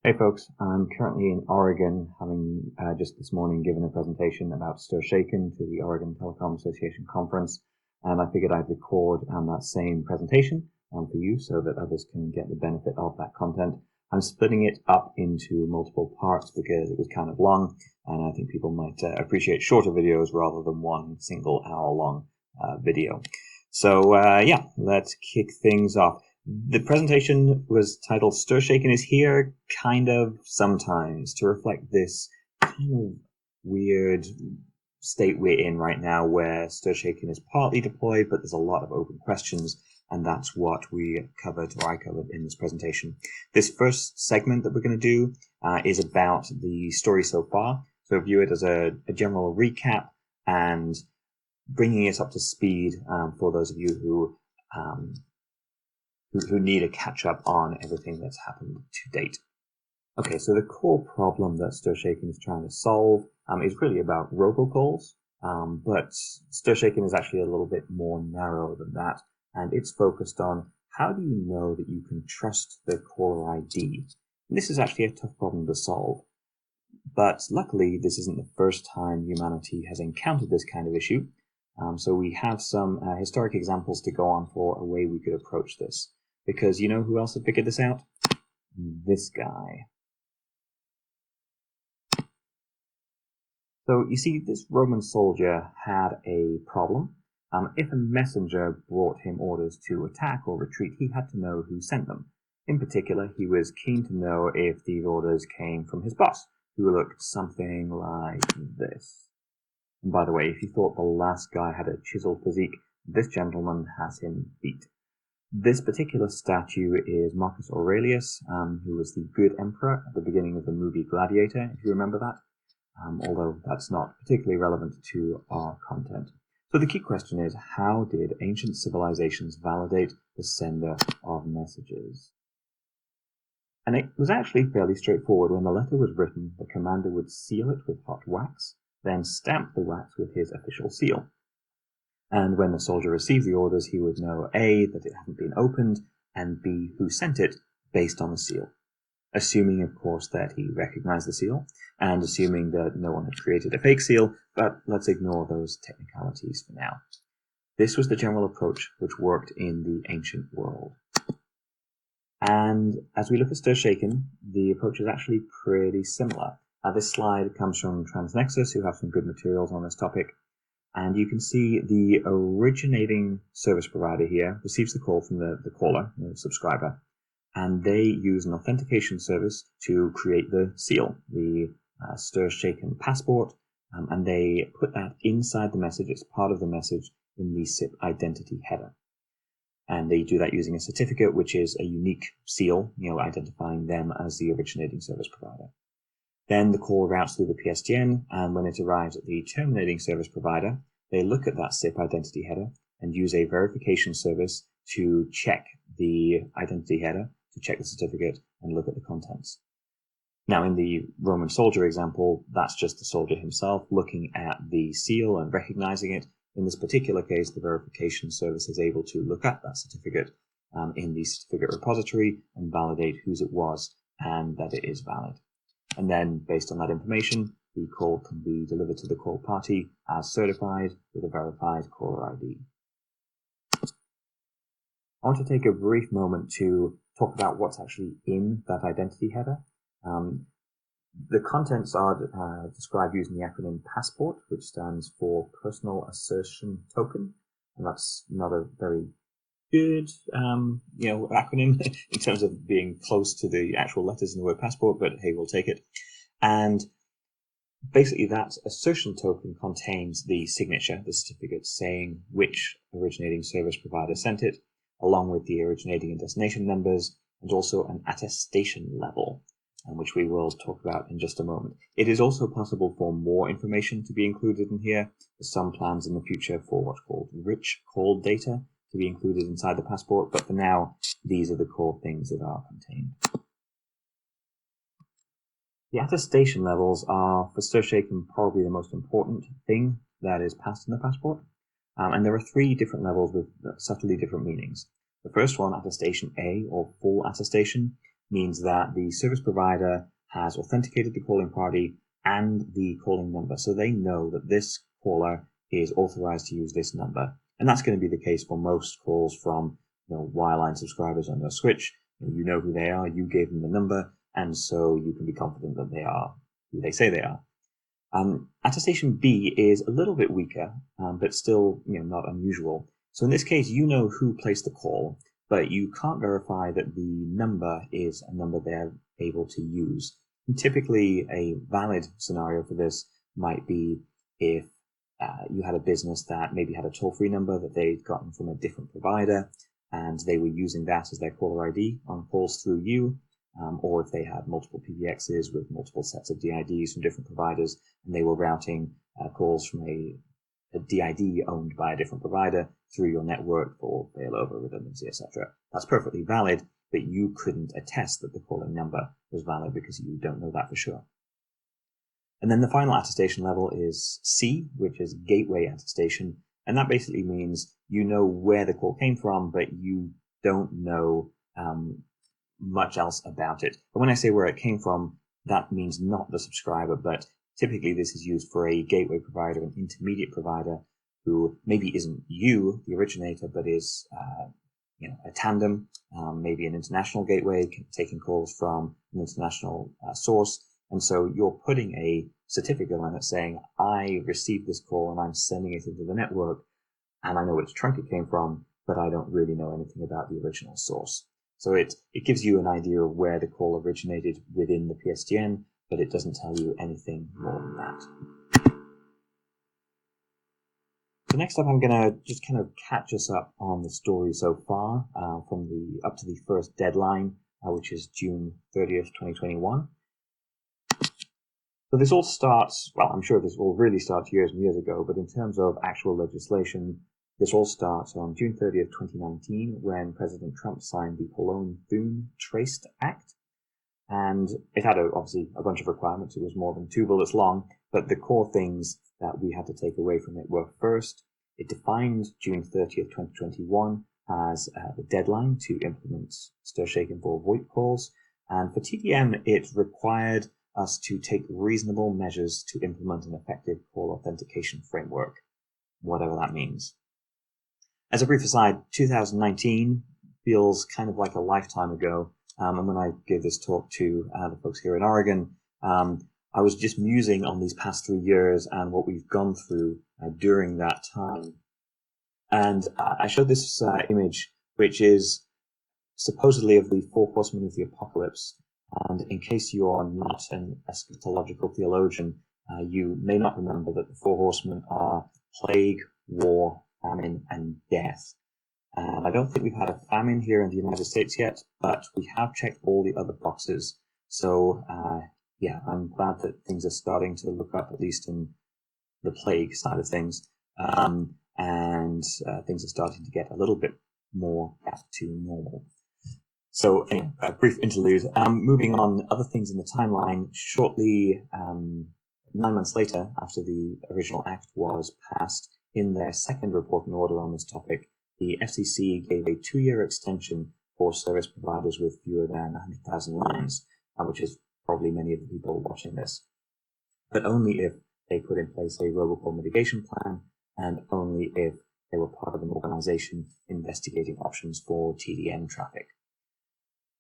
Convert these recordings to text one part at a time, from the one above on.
Hey folks, I'm currently in Oregon, having just this morning given a presentation about STIR/SHAKEN to the Oregon Telecom Association conference, and I figured I'd record that same presentation for you so that others can get the benefit of that content. I'm splitting it up into multiple parts because it was kind of long, and I think people might appreciate shorter videos rather than one single hour-long video. So yeah, let's kick things off. The presentation was titled STIR/SHAKEN is here, kind of, sometimes, to reflect this kind of weird state we're in right now where STIR/SHAKEN is partly deployed, but there's a lot of open questions, and that's what we covered, or I covered, in this presentation. This first segment that we're going to do is about the story so far, so view it as a general recap and bringing it up to speed for those of you who need a catch-up on everything that's happened to date. Okay, so the core problem that STIR/SHAKEN is trying to solve is really about robocalls, but STIR/SHAKEN is actually a little bit more narrow than that, and it's focused on how do you know that you can trust the caller ID? And this is actually a tough problem to solve, but luckily this isn't the first time humanity has encountered this kind of issue, so we have some historic examples to go on for a way we could approach this. Because you know who else had figured this out? This guy. So you see, this Roman soldier had a problem. If a messenger brought him orders to attack or retreat, he had to know who sent them. In particular, he was keen to know if these orders came from his boss, who looked something like this. And by the way, if you thought the last guy had a chiseled physique, this gentleman has him beat. This particular statue is Marcus Aurelius, who was the good emperor at the beginning of the movie Gladiator, if you remember that, although that's not particularly relevant to our content. So the key question is, how did ancient civilizations validate the sender of messages? And it was actually fairly straightforward. When the letter was written, the commander would seal it with hot wax, then stamp the wax with his official seal. And when the soldier received the orders, he would know A, that it hadn't been opened, and B, who sent it, based on the seal. Assuming, of course, that he recognized the seal, and assuming that no one had created a fake seal, but let's ignore those technicalities for now. This was the general approach which worked in the ancient world. And as we look at STIR/SHAKEN, the approach is actually pretty similar. This slide comes from Transnexus, who have some good materials on this topic. And you can see the originating service provider here receives the call from the caller, the subscriber, and they use an authentication service to create the seal, the STIR/SHAKEN passport, and they put that inside the message. It's part of the message in the SIP identity header. And they do that using a certificate, which is a unique seal, identifying them as the originating service provider. Then the call routes through the PSTN, and when it arrives at the terminating service provider, they look at that SIP identity header and use a verification service to check the identity header, to check the certificate, and look at the contents. Now, in the Roman soldier example, that's just the soldier himself looking at the seal and recognizing it. In this particular case, the verification service is able to look at that certificate in the certificate repository and validate whose it was and that it is valid. And then, based on that information, the call can be delivered to the call party as certified with a verified caller ID. I want to take a brief moment to talk about what's actually in that identity header. The contents are described using the acronym PASSPORT, which stands for Personal Assertion Token, and that's not a very good acronym in terms of being close to the actual letters in the word passport, but hey, we'll take it. And basically that assertion token contains the signature, the certificate saying which originating service provider sent it, along with the originating and destination numbers, and also an attestation level, which we will talk about in just a moment. It is also possible for more information to be included in here. There's some plans in the future for what's called rich call data to be included inside the passport, but for now, these are the core things that are contained. The attestation levels are, for STIR/SHAKEN, probably the most important thing that is passed in the passport. And there are 3 different levels with subtly different meanings. The first one, attestation A, or full attestation, means that the service provider has authenticated the calling party and the calling number, so they know that this caller is authorized to use this number. And that's going to be the case for most calls from wireline subscribers on your switch. You know who they are, you gave them the number, and so you can be confident that they are who they say they are. Attestation B is a little bit weaker, but still not unusual. So in this case, you know who placed the call, but you can't verify that the number is a number they're able to use. And typically, a valid scenario for this might be if you had a business that maybe had a toll-free number that they'd gotten from a different provider, and they were using that as their caller ID on calls through you, or if they had multiple PBXs with multiple sets of DIDs from different providers, and they were routing calls from a DID owned by a different provider through your network for failover, redundancy, etc. That's perfectly valid, but you couldn't attest that the calling number was valid because you don't know that for sure. And then the final attestation level is C, which is gateway attestation. And that basically means you know where the call came from, but you don't know much else about it. But when I say where it came from, that means not the subscriber, but typically this is used for a gateway provider, an intermediate provider who maybe isn't you, the originator, but is a tandem, maybe an international gateway taking calls from an international source. And so you're putting a certificate on it saying, I received this call and I'm sending it into the network, and I know which trunk it came from, but I don't really know anything about the original source. So it gives you an idea of where the call originated within the PSTN, but it doesn't tell you anything more than that. So next up, I'm going to just kind of catch us up on the story so far, from up to the first deadline, which is June 30th, 2021. So this all starts, well, I'm sure this all really starts years and years ago, but in terms of actual legislation, this all starts on June 30th, 2019, when President Trump signed the Cologne-Thun Traced Act. And it had obviously a bunch of requirements. It was more than 2 bullets long, but the core things that we had to take away from it were, first, it defined June 30th, 2021 as the deadline to implement stir, shake, and VoIP VoIP calls. And for TDM, it required us to take reasonable measures to implement an effective call authentication framework, whatever that means. As a brief aside, 2019 feels kind of like a lifetime ago. And when I gave this talk to the folks here in Oregon, I was just musing on these past 3 years and what we've gone through during that time. And I showed this image, which is supposedly of the 4 horsemen of the apocalypse. And in case you are not an eschatological theologian, you may not remember that the 4 horsemen are plague, war, famine, and death. And I don't think we've had a famine here in the United States yet, but we have checked all the other boxes. So, yeah, I'm glad that things are starting to look up, at least in the plague side of things. And things are starting to get a little bit more back to normal. So, anyway, a brief interlude. Moving on, other things in the timeline. Shortly, 9 months later, after the original act was passed, in their second report and order on this topic, the FCC gave a 2-year extension for service providers with fewer than 100,000 lines, which is probably many of the people watching this, but only if they put in place a robocall mitigation plan, and only if they were part of an organization investigating options for TDM traffic.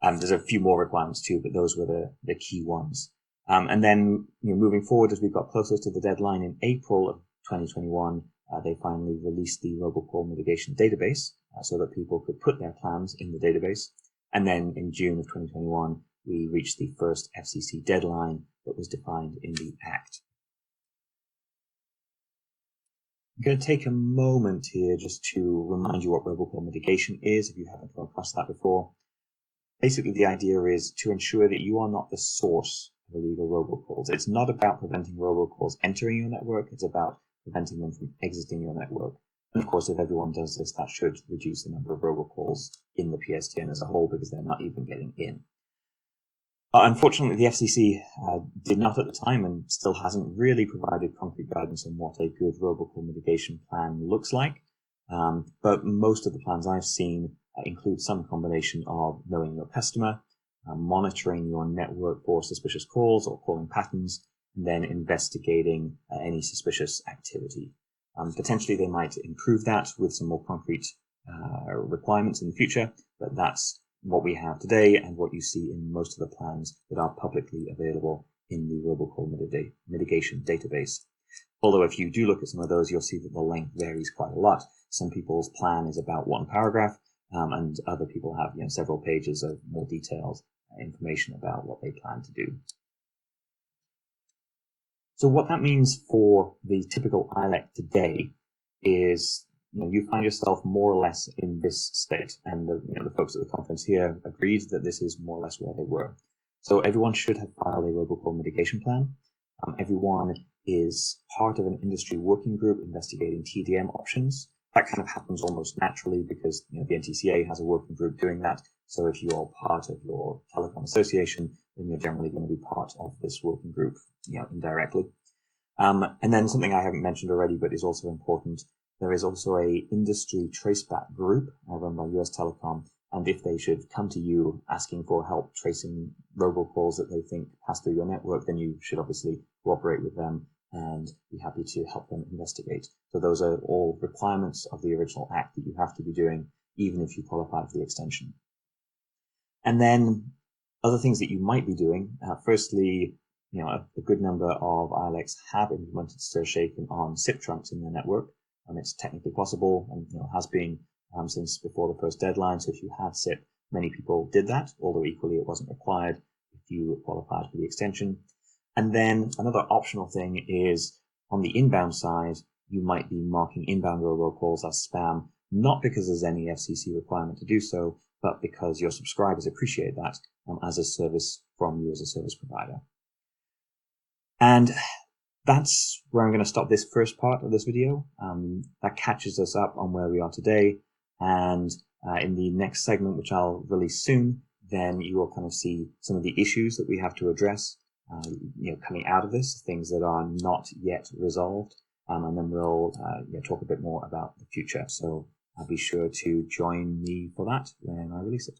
There's a few more requirements too, but those were the key ones. And then, moving forward, as we got closer to the deadline in April of 2021, they finally released the robocall mitigation database so that people could put their plans in the database. And then in June of 2021, we reached the first FCC deadline that was defined in the Act. I'm going to take a moment here just to remind you what robocall mitigation is, if you haven't come across that before. Basically, the idea is to ensure that you are not the source of illegal robocalls. It's not about preventing robocalls entering your network. It's about preventing them from exiting your network. And of course, if everyone does this, that should reduce the number of robocalls in the PSTN as a whole, because they're not even getting in. Unfortunately, the FCC did not at the time, and still hasn't really provided concrete guidance on what a good robocall mitigation plan looks like. But most of the plans I've seen include some combination of knowing your customer, monitoring your network for suspicious calls or calling patterns, and then investigating any suspicious activity. Potentially they might improve that with some more concrete requirements in the future, but that's what we have today and what you see in most of the plans that are publicly available in the robocall mitigation database. Although if you do look at some of those, you'll see that the length varies quite a lot. Some people's plan is about 1 paragraph, and other people have several pages of more detailed information about what they plan to do. So what that means for the typical ILEC today is you find yourself more or less in this state, and the folks at the conference here agreed that this is more or less where they were. So everyone should have filed a robocall mitigation plan. Everyone is part of an industry working group investigating TDM options. That kind of happens almost naturally because the NTCA has a working group doing that. So if you are part of your telecom association, then you're generally going to be part of this working group, indirectly. And then something I haven't mentioned already, but is also important, there is also a industry traceback group run by US Telecom. And if they should come to you asking for help tracing robocalls that they think pass through your network, then you should obviously cooperate with them and be happy to help them investigate. So those are all requirements of the original act that you have to be doing, even if you qualify for the extension. And then other things that you might be doing. Firstly, a good number of ILECs have implemented STIR/SHAKEN on SIP trunks in their network, and it's technically possible and has been since before the first deadline. So if you have SIP, many people did that, although equally it wasn't required if you qualified for the extension. And then another optional thing is on the inbound side, you might be marking inbound robocalls as spam, not because there's any FCC requirement to do so, but because your subscribers appreciate that as a service from you as a service provider. And that's where I'm going to stop this first part of this video. That catches us up on where we are today. And in the next segment, which I'll release soon, then you will kind of see some of the issues that we have to address, coming out of this, things that are not yet resolved. And then we'll talk a bit more about the future. So be sure to join me for that when I release it.